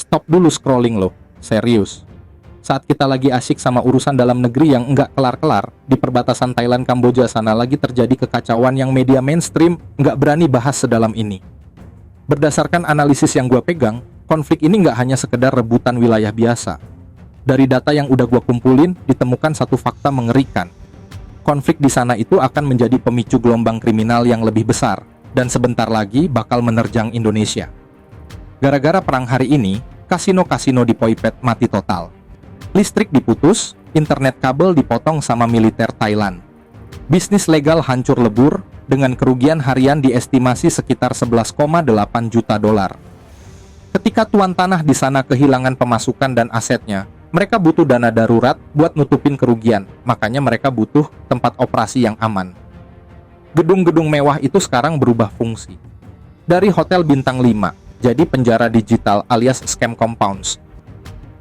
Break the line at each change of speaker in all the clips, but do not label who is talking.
Stop dulu scrolling lo, serius. Saat kita lagi asyik sama urusan dalam negeri yang nggak kelar-kelar, di perbatasan Thailand Kamboja sana lagi terjadi kekacauan yang media mainstream nggak berani bahas sedalam ini. Berdasarkan analisis yang gue pegang, konflik ini nggak hanya sekedar rebutan wilayah biasa. Dari data yang udah gue kumpulin, ditemukan satu fakta mengerikan. Konflik di sana itu akan menjadi pemicu gelombang kriminal yang lebih besar, dan sebentar lagi bakal menerjang Indonesia. Gara-gara perang hari ini, kasino-kasino di Poi Phet mati total. Listrik diputus, internet kabel dipotong sama militer Thailand. Bisnis legal hancur lebur, dengan kerugian harian diestimasi sekitar 11,8 juta dolar. Ketika tuan tanah di sana kehilangan pemasukan dan asetnya, mereka butuh dana darurat buat nutupin kerugian, makanya mereka butuh tempat operasi yang aman. Gedung-gedung mewah itu sekarang berubah fungsi. Dari hotel bintang 5, jadi penjara digital alias scam compounds.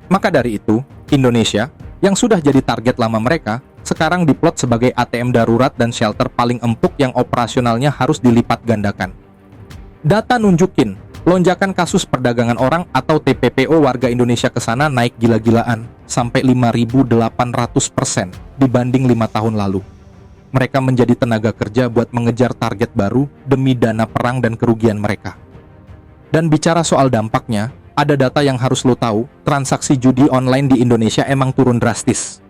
Maka dari itu, Indonesia, yang sudah jadi target lama mereka, sekarang diplot sebagai ATM darurat dan shelter paling empuk yang operasionalnya harus dilipat gandakan. Data nunjukin, lonjakan kasus perdagangan orang atau TPPO warga Indonesia ke sana naik gila-gilaan, sampai 5.800% dibanding 5 tahun lalu. Mereka menjadi tenaga kerja buat mengejar target baru demi dana perang dan kerugian mereka. Dan bicara soal dampaknya, ada data yang harus lo tahu, transaksi judi online di Indonesia emang turun drastis.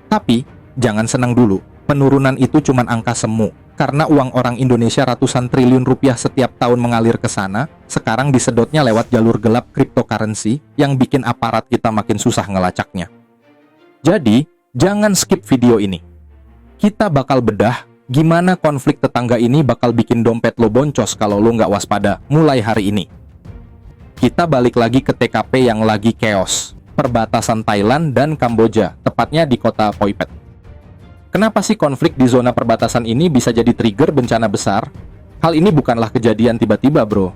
Tapi, jangan senang dulu, penurunan itu cuma angka semu, karena uang orang Indonesia ratusan triliun rupiah setiap tahun mengalir ke sana, sekarang disedotnya lewat jalur gelap cryptocurrency, yang bikin aparat kita makin susah ngelacaknya. Jadi, jangan skip video ini. Kita bakal bedah, gimana konflik tetangga ini bakal bikin dompet lo boncos kalau lo nggak waspada, mulai hari ini. Kita balik lagi ke TKP yang lagi chaos, perbatasan Thailand dan Kamboja, tepatnya di kota Poi Phet. Kenapa sih konflik di zona perbatasan ini bisa jadi trigger bencana besar? Hal ini bukanlah kejadian tiba-tiba, bro.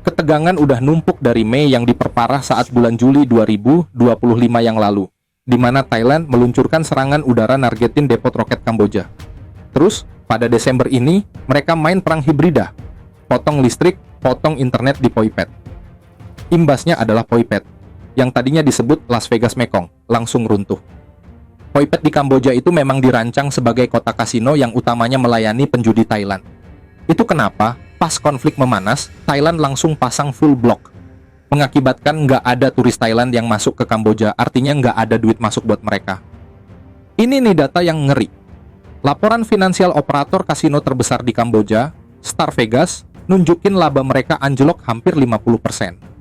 Ketegangan udah numpuk dari Mei yang diperparah saat bulan Juli 2025 yang lalu, di mana Thailand meluncurkan serangan udara nargetin depot roket Kamboja. Terus, pada Desember ini, mereka main perang hibrida, potong listrik, potong internet di Poi Phet. Imbasnya adalah Poi Phet, yang tadinya disebut Las Vegas Mekong, langsung runtuh. Poi Phet di Kamboja itu memang dirancang sebagai kota kasino yang utamanya melayani penjudi Thailand. Itu kenapa, pas konflik memanas, Thailand langsung pasang full block. Mengakibatkan nggak ada turis Thailand yang masuk ke Kamboja, artinya nggak ada duit masuk buat mereka. Ini nih data yang ngeri. Laporan finansial operator kasino terbesar di Kamboja, Star Vegas, nunjukin laba mereka anjlok hampir 50%.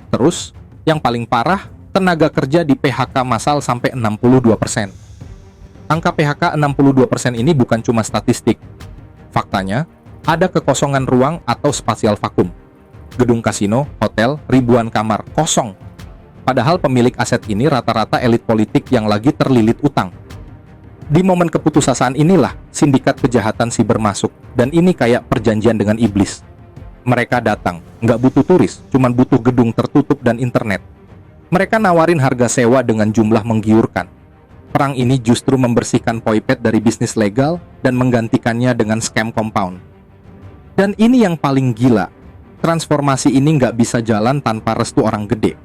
Terus, yang paling parah, tenaga kerja di PHK massal sampai 62%. Angka PHK 62% ini bukan cuma statistik. Faktanya, ada kekosongan ruang atau spasial vakum. Gedung kasino, hotel, ribuan kamar, kosong. Padahal pemilik aset ini rata-rata elit politik yang lagi terlilit utang. Di momen keputusasaan inilah, sindikat kejahatan siber masuk, dan ini kayak perjanjian dengan iblis. Mereka datang, nggak butuh turis, cuman butuh gedung tertutup dan internet. Mereka nawarin harga sewa dengan jumlah menggiurkan. Perang ini justru membersihkan Poi Phet dari bisnis legal dan menggantikannya dengan scam compound. Dan ini yang paling gila, transformasi ini nggak bisa jalan tanpa restu orang gede.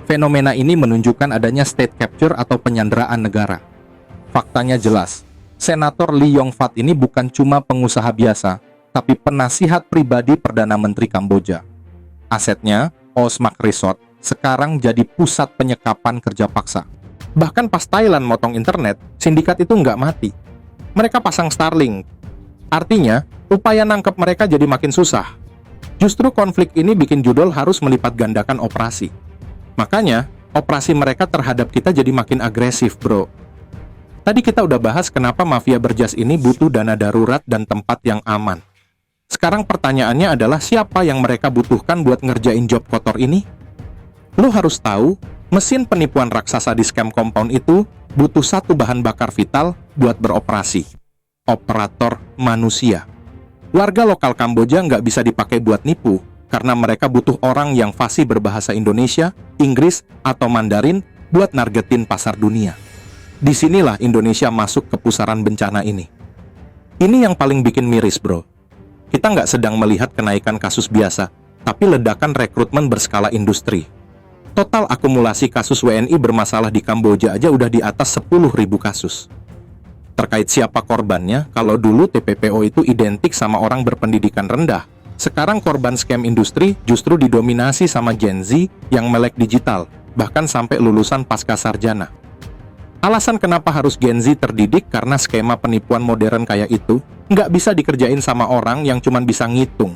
Fenomena ini menunjukkan adanya state capture atau penyanderaan negara. Faktanya jelas, Senator Lee Yong Fat ini bukan cuma pengusaha biasa, tapi penasihat pribadi Perdana Menteri Kamboja. Asetnya, Osmak Resort, sekarang jadi pusat penyekapan kerja paksa. Bahkan pas Thailand motong internet, sindikat itu nggak mati. Mereka pasang Starlink. Artinya, upaya nangkep mereka jadi makin susah. Justru konflik ini bikin judul harus melipat gandakan operasi. Makanya, operasi mereka terhadap kita jadi makin agresif, bro. Tadi kita udah bahas kenapa mafia berjas ini butuh dana darurat dan tempat yang aman. Sekarang pertanyaannya adalah siapa yang mereka butuhkan buat ngerjain job kotor ini? Lu harus tahu, mesin penipuan raksasa di scam compound itu butuh satu bahan bakar vital buat beroperasi. Operator manusia. Warga lokal Kamboja nggak bisa dipakai buat nipu, karena mereka butuh orang yang fasih berbahasa Indonesia, Inggris, atau Mandarin buat nargetin pasar dunia. Disinilah Indonesia masuk ke pusaran bencana ini. Ini yang paling bikin miris, bro. Kita nggak sedang melihat kenaikan kasus biasa, tapi ledakan rekrutmen berskala industri. Total akumulasi kasus WNI bermasalah di Kamboja aja udah di atas 10.000 kasus. Terkait siapa korbannya, kalau dulu TPPO itu identik sama orang berpendidikan rendah, sekarang korban scam industri justru didominasi sama Gen Z yang melek digital, bahkan sampai lulusan pasca sarjana. Alasan kenapa harus Gen Z terdidik karena skema penipuan modern kayak itu nggak bisa dikerjain sama orang yang cuma bisa ngitung.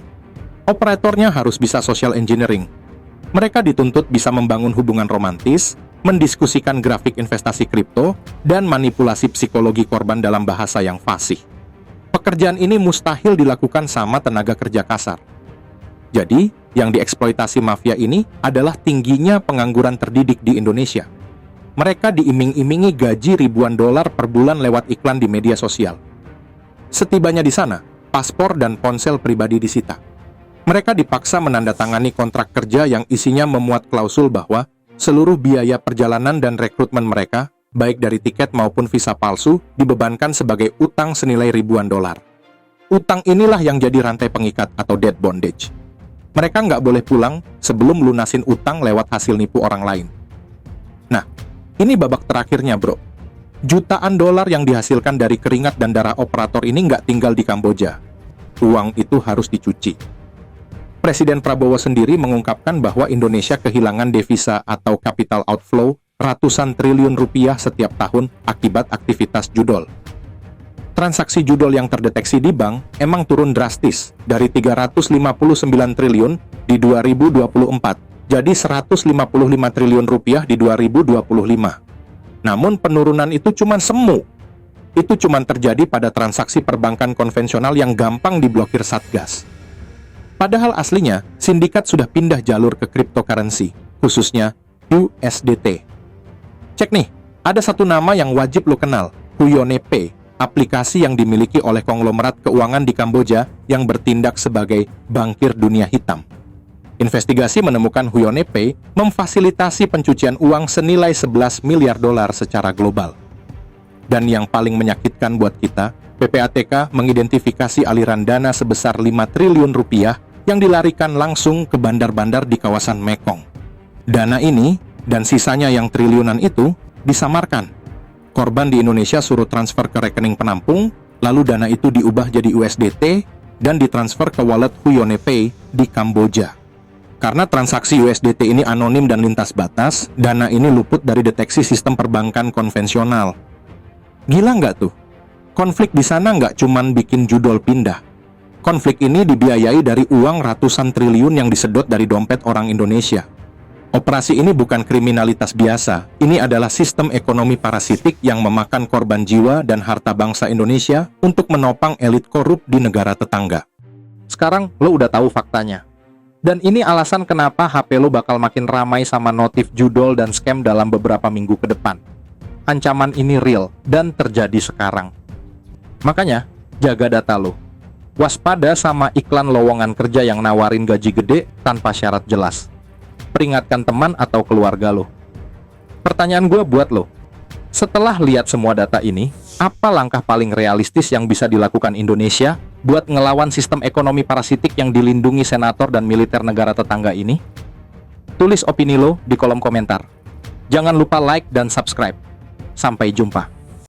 Operatornya harus bisa social engineering. Mereka dituntut bisa membangun hubungan romantis, mendiskusikan grafik investasi kripto, dan manipulasi psikologi korban dalam bahasa yang fasih. Pekerjaan ini mustahil dilakukan sama tenaga kerja kasar. Jadi, yang dieksploitasi mafia ini adalah tingginya pengangguran terdidik di Indonesia. Mereka diiming-imingi gaji ribuan dolar per bulan lewat iklan di media sosial. Setibanya di sana, paspor dan ponsel pribadi disita. Mereka dipaksa menandatangani kontrak kerja yang isinya memuat klausul bahwa seluruh biaya perjalanan dan rekrutmen mereka, baik dari tiket maupun visa palsu, dibebankan sebagai utang senilai ribuan dolar. Utang inilah yang jadi rantai pengikat atau debt bondage. Mereka nggak boleh pulang sebelum lunasin utang lewat hasil nipu orang lain. Nah, ini babak terakhirnya, bro. Jutaan dolar yang dihasilkan dari keringat dan darah operator ini nggak tinggal di Kamboja. Uang itu harus dicuci. Presiden Prabowo sendiri mengungkapkan bahwa Indonesia kehilangan devisa atau capital outflow ratusan triliun rupiah setiap tahun akibat aktivitas judol. Transaksi judol yang terdeteksi di bank emang turun drastis dari 359 triliun di 2024 jadi 155 triliun rupiah di 2025. Namun penurunan itu cuma semu. Itu cuma terjadi pada transaksi perbankan konvensional yang gampang diblokir Satgas. Padahal aslinya, sindikat sudah pindah jalur ke cryptocurrency, khususnya USDT. Cek nih, ada satu nama yang wajib lo kenal, HuyonePay, aplikasi yang dimiliki oleh konglomerat keuangan di Kamboja yang bertindak sebagai bankir dunia hitam. Investigasi menemukan HuyonePay memfasilitasi pencucian uang senilai 11 miliar dolar secara global. Dan yang paling menyakitkan buat kita, PPATK mengidentifikasi aliran dana sebesar 5 triliun rupiah yang dilarikan langsung ke bandar-bandar di kawasan Mekong. Dana ini dan sisanya yang triliunan itu disamarkan. Korban di Indonesia suruh transfer ke rekening penampung, lalu dana itu diubah jadi USDT dan ditransfer ke wallet HuyonePay di Kamboja. Karena transaksi USDT ini anonim dan lintas batas, dana ini luput dari deteksi sistem perbankan konvensional. Gila nggak tuh? Konflik di sana nggak cuman bikin judol pindah. Konflik ini dibiayai dari uang ratusan triliun yang disedot dari dompet orang Indonesia. Operasi ini bukan kriminalitas biasa. Ini adalah sistem ekonomi parasitik yang memakan korban jiwa dan harta bangsa Indonesia untuk menopang elit korup di negara tetangga. Sekarang lo udah tahu faktanya. Dan ini alasan kenapa HP lo bakal makin ramai sama notif judol dan scam dalam beberapa minggu ke depan. Ancaman ini real dan terjadi sekarang. Makanya, jaga data lo. Waspada sama iklan lowongan kerja yang nawarin gaji gede tanpa syarat jelas. Peringatkan teman atau keluarga lo. Pertanyaan gue buat lo, setelah lihat semua data ini, apa langkah paling realistis yang bisa dilakukan Indonesia buat ngelawan sistem ekonomi parasitik yang dilindungi senator dan militer negara tetangga ini? Tulis opini lo di kolom komentar. Jangan lupa like dan subscribe. Sampai jumpa.